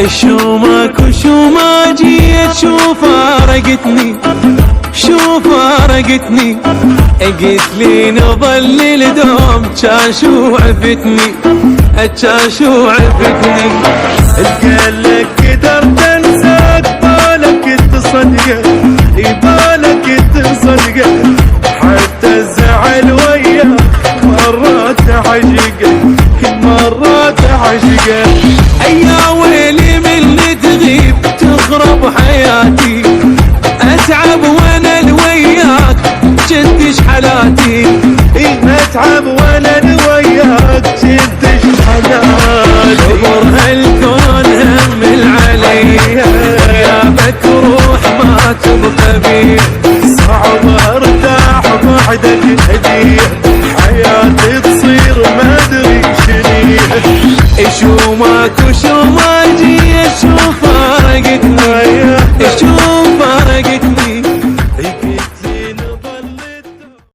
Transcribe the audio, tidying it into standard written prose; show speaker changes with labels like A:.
A: شومك وشو ما جيت شو فارقتني، شو فارقتني. قلت لي نظل لدوم شاشو عفتني، شاشو عفتني.
B: قالك قدرت انساك بالك تصدق، بالك تصدق. حتى الزعل وياك مرات عشقه، مرات عشقه.
A: يا ويلي من تغيب تخرب حياتي، اتعب وانا لوياك جدش حالاتي.
B: اتعب وانا لوياك جدش حالاتي.
A: كبر هالكون هم علي، غيابك روح ما تبقى بيه.